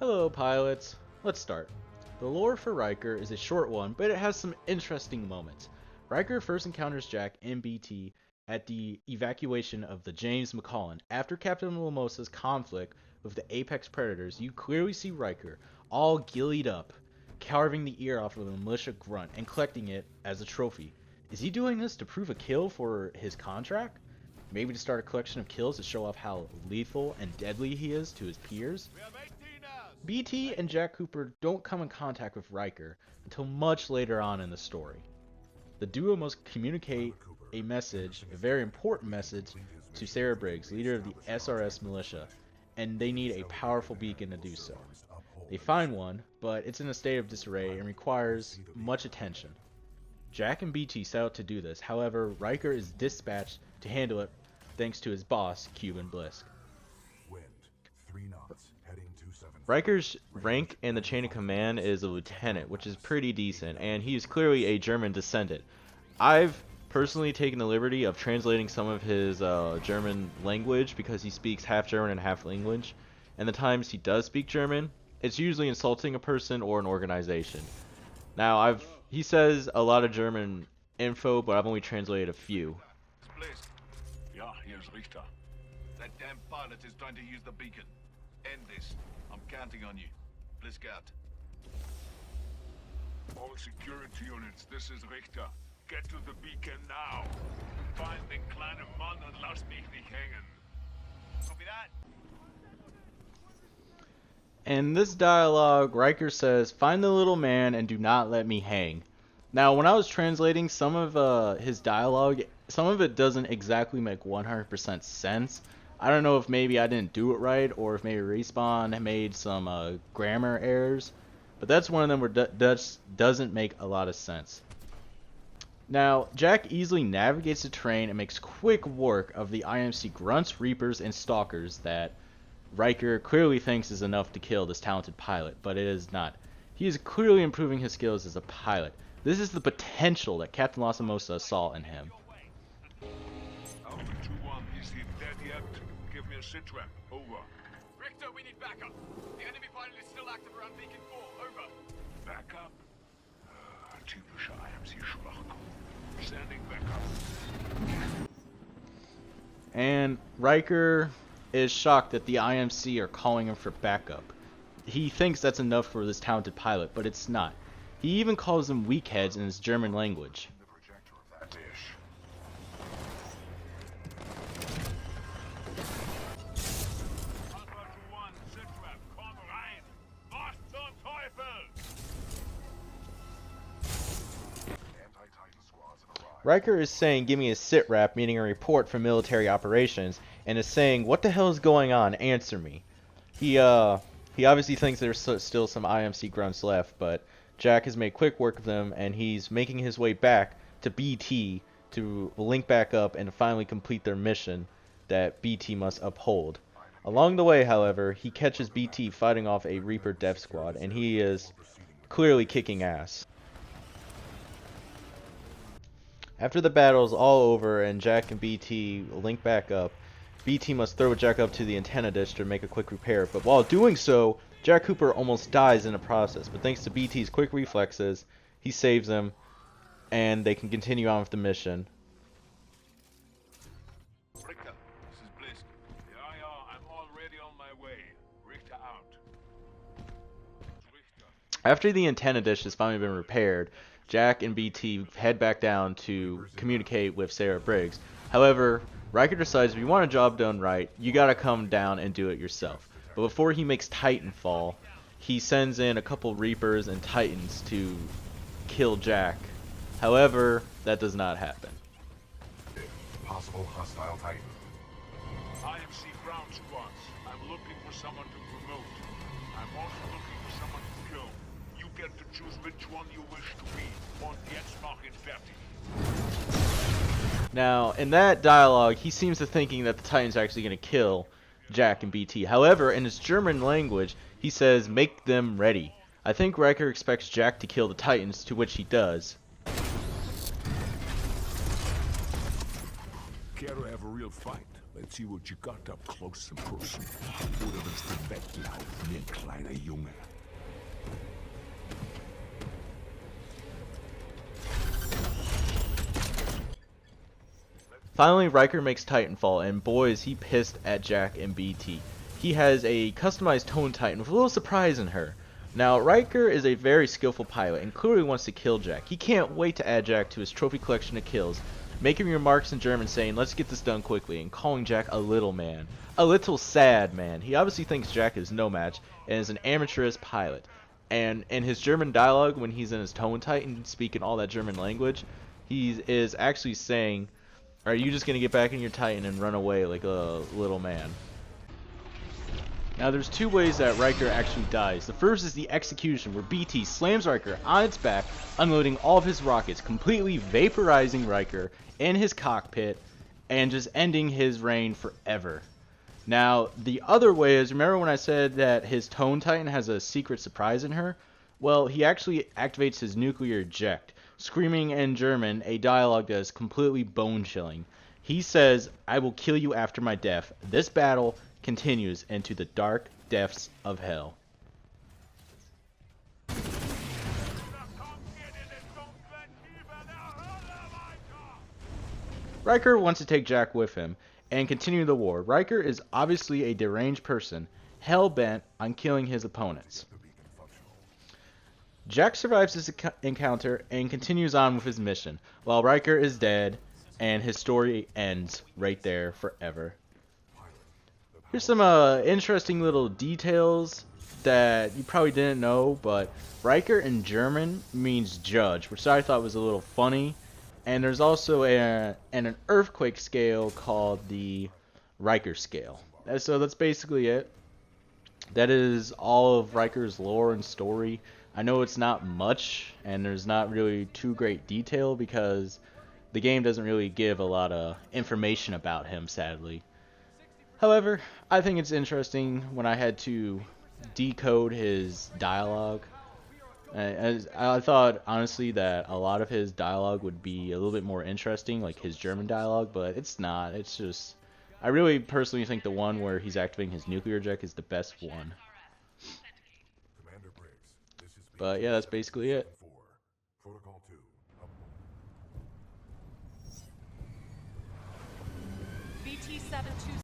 Hello pilots, let's start. The lore for Richter is a short one, but it has some interesting moments. Richter first encounters Jack and BT at the evacuation of the James McCullen. After Captain Lamosa's conflict with the Apex Predators, you clearly see Richter, all gillied up, carving the ear off of a militia grunt and collecting it as a trophy. Is he doing this to prove a kill for his contract? Maybe to start a collection of kills to show off how lethal and deadly he is to his peers? BT and Jack Cooper don't come in contact with Richter until much later on in the story. The duo must communicate a message, a very important message, to Sarah Briggs, leader of the SRS militia, and they need a powerful beacon to do so. They find one, but it's in a state of disarray and requires much attention. Jack and BT set out to do this, however, Richter is dispatched to handle it thanks to his boss, Cuban Blisk. Riker's rank in the chain of command is a lieutenant, which is pretty decent, and he is clearly a German descendant. I've personally taken the liberty of translating some of his German language because he speaks half German and half English, and the times he does speak German, it's usually insulting a person or an organization. Now, he says a lot of German info, but I've only translated a few. Yeah, here's Richter. That damn pilot is trying to use the beacon. End this. I'm counting on you. Blisk out. All security units, this is Richter. Get to the beacon now. Find den kleinen Mann und lass mich nicht hängen. Copy that. In this dialogue, Richter says, "Find the little man and do not let me hang." Now, when I was translating some of his dialogue, some of it doesn't exactly make 100% sense. I don't know if maybe I didn't do it right, or if maybe Respawn made some grammar errors, but that's one of them where doesn't make a lot of sense. Now, Jack easily navigates the terrain and makes quick work of the IMC grunts, reapers, and stalkers that Richter clearly thinks is enough to kill this talented pilot, but it is not. He is clearly improving his skills as a pilot. This is the potential that Captain Lamosa saw in him. Alpha 2-1, is he dead yet? Give me a sit rep. Over. Richter, we need backup. The enemy pilot is still active around Beacon 4. Over. Backup? Typische IMC-Schwachkopf. Standing backup. And Richter is shocked that the IMC are calling him for backup. He thinks that's enough for this talented pilot, but it's not. He even calls them weakheads in his German language. Richter is saying, "Give me a sit rep," meaning a report from military operations, and is saying, "What the hell is going on? Answer me." He obviously thinks there's still some IMC grunts left, but Jack has made quick work of them, and he's making his way back to BT to link back up and finally complete their mission that BT must uphold. Along the way, however, he catches BT fighting off a Reaper death squad, and he is clearly kicking ass. After the battle is all over and Jack and BT link back up, BT must throw Jack up to the antenna dish to make a quick repair, but while doing so, Jack Cooper almost dies in the process, but thanks to BT's quick reflexes, he saves him, and they can continue on with the mission. Richter, this is Blisk. Yeah, I'm already on my way. Richter out. Richter. After the antenna dish has finally been repaired, Jack and BT head back down to communicate with Sarah Briggs. However, Richter decides if you want a job done right, you gotta come down and do it yourself. But before he makes Titanfall, he sends in a couple Reapers and Titans to kill Jack. However, that does not happen. Possible hostile Titan. IMC ground squads. I'm looking for someone to promote. I'm also looking for someone to kill. You get to choose which one you wish to be. Und jetzt mach ihn fertig. Now, in that dialogue, he seems to thinking that the Titans are actually going to kill Jack and BT. However, in his German language, he says, "Make them ready." I think Richter expects Jack to kill the Titans, to which he does. Care to have a real fight? Let's see what you got up close and personal. Oder willst du weglaufen, wie ein kleiner Junge? Finally, Riker makes Titanfall, and boy is he pissed at Jack and BT. He has a customized Tone Titan with a little surprise in her. Now, Riker is a very skillful pilot and clearly wants to kill Jack. He can't wait to add Jack to his trophy collection of kills, making remarks in German saying, "Let's get this done quickly," and calling Jack a little man. A little sad man. He obviously thinks Jack is no match and is an amateurish pilot. And in his German dialogue, when he's in his Tone Titan speaking all that German language, he is actually saying, "Are you just going to get back in your Titan and run away like a little man?" Now there's two ways that Riker actually dies. The first is the execution, where BT slams Riker on its back, unloading all of his rockets, completely vaporizing Riker in his cockpit, and just ending his reign forever. Now, the other way is, remember when I said that his Tone Titan has a secret surprise in her? Well, he actually activates his nuclear eject, screaming in German a dialogue that is completely bone-chilling. He says, "I will kill you after my death. This battle continues into the dark depths of hell." Riker wants to take Jack with him and continue the war. Riker is obviously a deranged person, hell-bent on killing his opponents. Jack survives this encounter and continues on with his mission, while Riker is dead and his story ends right there forever. Here's some interesting little details that you probably didn't know, but Riker in German means judge, which I thought was a little funny. And there's also an earthquake scale called the Riker scale. So that's basically it. That is all of Riker's lore and story. I know it's not much, and there's not really too great detail because the game doesn't really give a lot of information about him, sadly. However, I think it's interesting when I had to decode his dialogue. I thought, honestly, that a lot of his dialogue would be a little bit more interesting, like his German dialogue, but it's not. It's just, I really personally think the one where he's activating his nuclear eject is the best one. But yeah, that's basically it. Protocol 2. BT-727